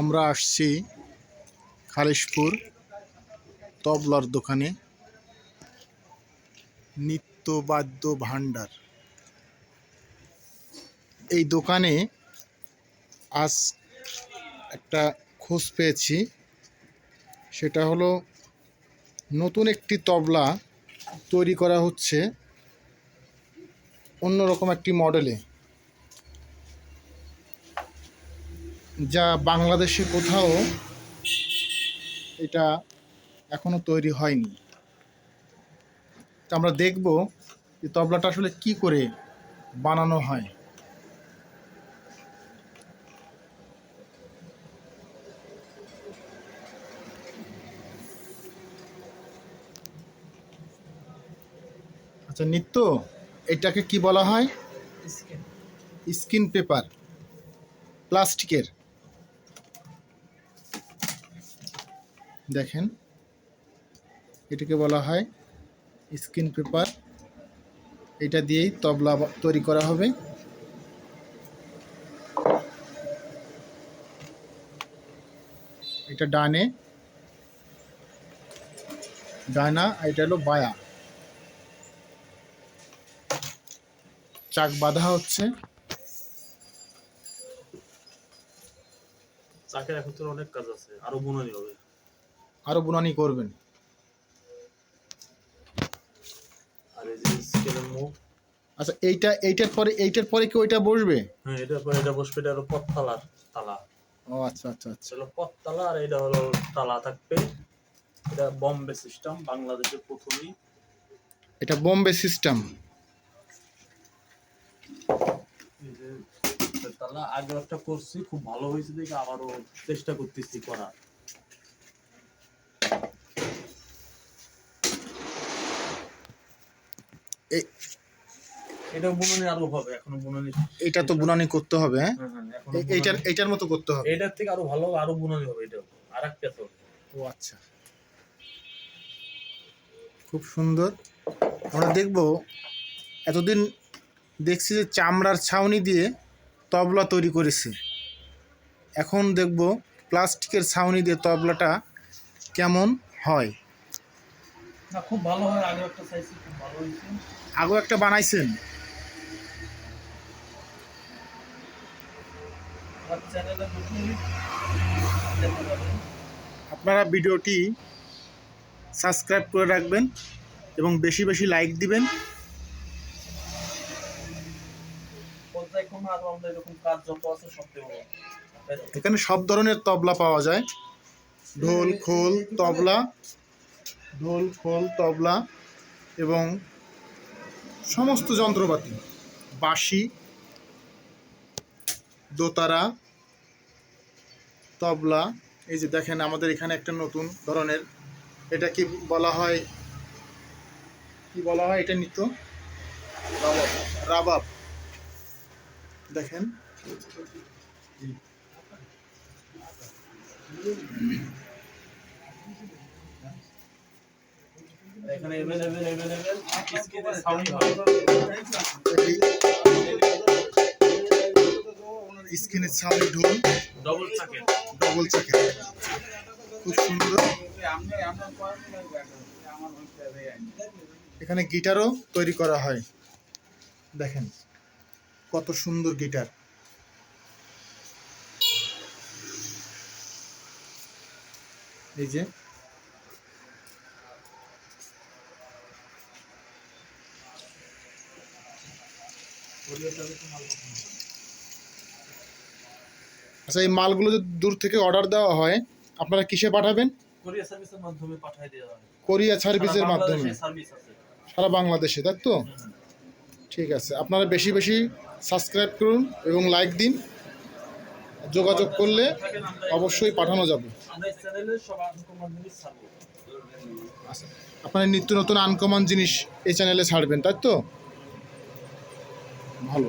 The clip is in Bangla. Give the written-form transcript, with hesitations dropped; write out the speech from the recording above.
আমরা আসছি খালিশপুর তবলার দোকানে। নিত্যবাদ্য ভান্ডার। এই দোকানে আজ একটা খোঁজ পেয়েছি, সেটা হলো নতুন একটি তবলা তৈরি করা হচ্ছে অন্যরকম একটি মডেলে, যা বাংলাদেশে কোথাও এটা এখনো তৈরি হয়নি। আমরা দেখব এই তবলাটা আসলে কি করে বানানো হয়। আচ্ছা নিত্য, এটাকে কি বলা হয়? স্কিন পেপার, প্লাস্টিকের। দেখেন, এটাকে বলা হয় স্কিন পেপার। এটা দিয়েই তবলা তৈরি করা হবে। এটা ডানা, এটা হলো বায়া। চাক বাঁধা হচ্ছে। চাকের এখন তো অনেক কাজ আছে, আরো বুনানি হবে, আরো বুনানি করবেন। আর এই যে স্কেলের মুখ। আচ্ছা এইটার পরে কি ওইটা বসবে? হ্যাঁ, এটার পরে এটা বসবে, এটা হলো পথতালার তালা। ও আচ্ছা আচ্ছা আচ্ছা। হলো পথতালা, আর এটা হলো তালা থাকবে। এটা বম্বে সিস্টেম, বাংলাদেশের প্রথমেই। এটা বোম্বে সিস্টেম। এই যে তালা আগে একটা করছি, খুব ভালো হয়েছে দেখে আবারও চেষ্টা করতেছি করার। এটা বুনানি আরো হবে, এখনো বুনানি। এটা তো বুনানি করতে হবে। হ্যাঁ, এখনো এইটার মতো করতে হবে। এটার থেকে আরো ভালো, আরো বুনানি হবে। এটা আর একটা তো। ও আচ্ছা, খুব সুন্দর। আমরা দেখব, এতদিন দেখছি যে চামড়ার ছাউনি দিয়ে তবলা তৈরি করেছে, এখন দেখব প্লাস্টিকের ছাউনি দিয়ে তবলাটা কেমন হয়। না, খুব ভালো হয়। আগে একটা চাইছি, খুব ভালো হয়েছে। আগেও একটা বানাইছেন। আপনারা ভিডিওটি সাবস্ক্রাইব করে রাখবেন এবং বেশি বেশি লাইক দিবেন। এখানে সব ধরনের তবলা পাওয়া যায়। ঢোল, খোল, তবলা এবং সমস্ত যন্ত্রপাতি, বাঁশি, দোতারা, তবলা। এই যে দেখেন, আমাদের এখানে একটা নতুন ধরনের, এটা কি বলা হয় এটা নিত্য? রাবাব। দেখেন, এখানে अवेलेबल স্কিনের সাউন্ড হয়। স্কিনের সাউন্ড ঢোল, ডবল চাকের। খুব সুন্দর। এখানে গিটারও তৈরি করা হয়। দেখেন কত সুন্দর গিটার। এই যে আচ্ছা, এই মালগুলো যদি দূর থেকে অর্ডার দেওয়া হয়, আপনারা কিসে পাঠাবেন? কোরিয়া সার্ভিসের মাধ্যমে পাঠিয়ে দেওয়া হয়। কোরিয়া সার্ভিসের মাধ্যমে সার্ভিস আছে সারা বাংলাদেশে, তাই তো? ঠিক আছে, আপনারা বেশি বেশি সাবস্ক্রাইব করুন এবং লাইক দিন। যোগাযোগ করলে অবশ্যই পাঠানো যাবে। আচ্ছা, আপনারা নিত্য নতুন আনকমন জিনিস এই চ্যানেলে ছাড়বেন, তাই তো? ভালো।